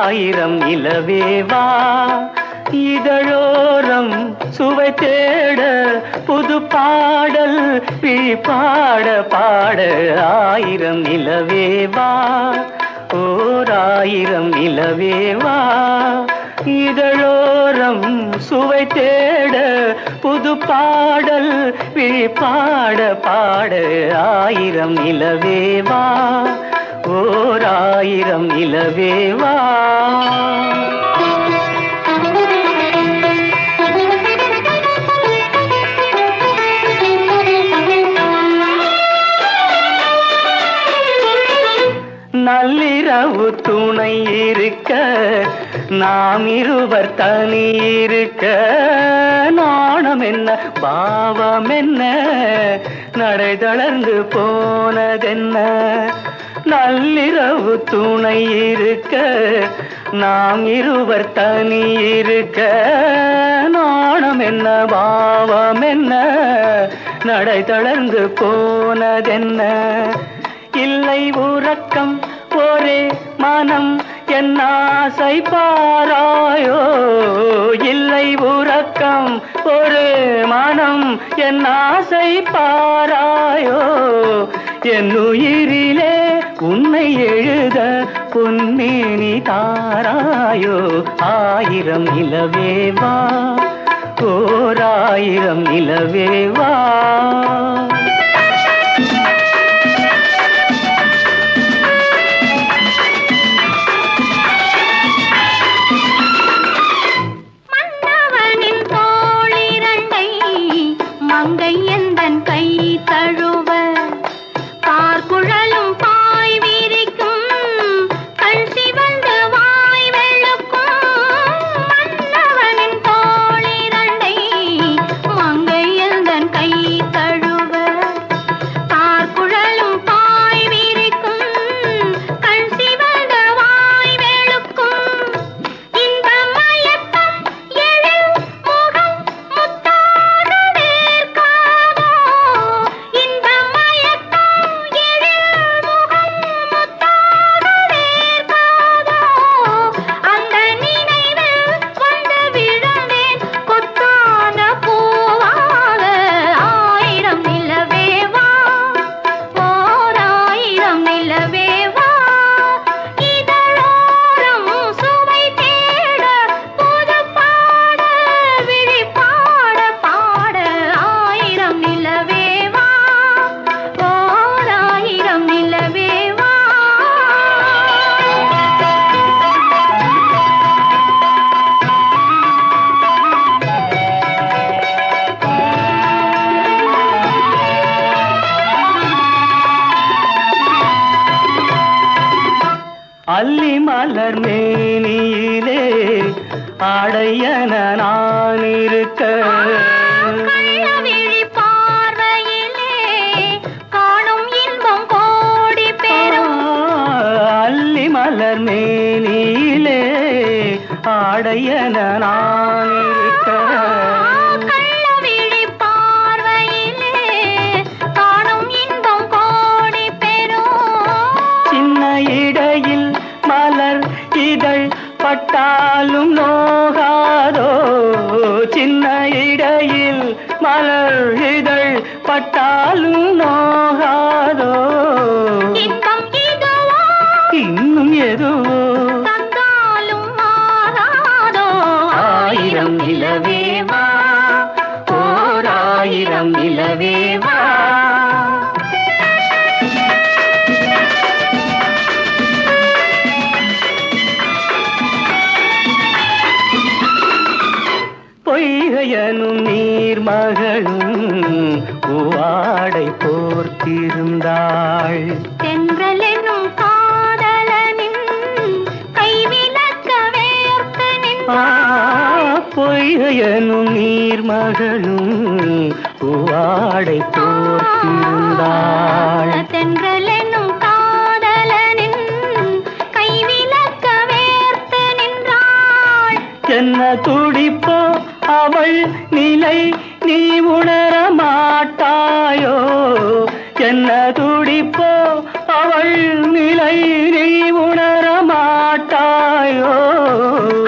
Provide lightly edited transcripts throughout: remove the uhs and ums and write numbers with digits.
ஆயிரம் நிலவேவா இதழோரம் சுவை தேட புது பாடல் பாட பாட ஆயிரம் நிலவேவா ஓர் ஆயிரம் நிலவேவா இதழோரம் சுவை தேட புது பாடல் பாட பாட ஆயிரம் நிலவேவா ஓர் ஆயிரம் நிலவேவா நள்ளிரவு துணை இருக்க நாம் இருவர் தனி இருக்க நாணம் என்ன பாவம் என்ன நடை தளர்ந்து போனதென்ன நள்ளிரவு துணை இருக்க நாம் இருவர் தனி இருக்க நாணம் என்ன பாவம் என்ன நடை தளர்ந்து போனதென்ன இல்லை உறக்கம் ஒரே மனம் என் ஆசை பாராயோ இல்லை உறக்கம் ஒரு மனம் என் ஆசை பாராயோ என் உயிரிலே உன்னை எழுத பொன்னேனி தாராயோ ஆயிரம் நிலவேவா ஓர் ஆயிரம் நிலவேவா மங்கையந்தன் கை தழுவ பார்க்குழலும் பாய் விரிக்கும் கண் சிவந்து வாய் வெளுக்கும் மன்னவனின் தோளிரண்டை மங்கையந்தன் கை தழுவ பார்க்குழலும் பாய் விரிக்கும் கண் சிவந்து வாய் வெளுக்கும் இந்த மயக்கம் எழில் முகம் முத்தாகவே அல்லி மலர் மேனியிலே ஆடையன நான் இருக்க கள்ளவிழி பார்வையிலே காணும் இன்பம் கோடி பெறும் அல்லி மலர் மேனியிலே ஆடையன நான் இருக்க கள்ளவிழி பார்வையிலே காணும் இன்பம் கோடி பெறும் சின்ன இடையில் மலர் இதழ் பட்டாலும் நோகாதோ சின்ன இடையில் மலர் இதழ் பட்டாலும் நோகாதோ இன்பம் இதுவோ இன்னும் எதுவோ தந்தாலும் மாறாதோ ஆயிரம் நிலவேவா ஓர் ஆயிரம் நிலவேவா பொய்கையனும் நீர்மகளும் பூவாடை போர்த்திருந்தாள் தென்றலெனும் காதலனின் கைவிலக்க வேர்த்து நின்றாள் பொய்கையனும் நீர்மகளும் பூவாடை போர்த்திருந்தாள் தென்றலெனும் காதலனின் கைவிலக்க வேர்த்து நின்றாள் என்ன துடிப்போ அவள் நிலை நீ உணர மாட்டாயோ என்ன துடிப்போ அவள் நிலை நீ உணர மாட்டாயோ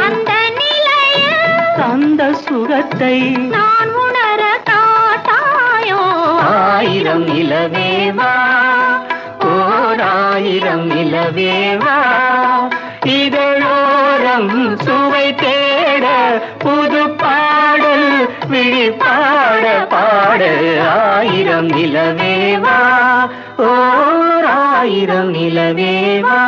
அந்த நிலையில் அந்த சுகத்தை நான் உணர காட்டாயோ ஆயிரம் நிலவேவா ஓர் ஆயிரம் நிலவேவா இதழோரம் சுவை தேட புது பாடல் விழிப்பாட பாட ஆயிரம் நிலவேவா ஓர் ஆயிரம் நிலவேவா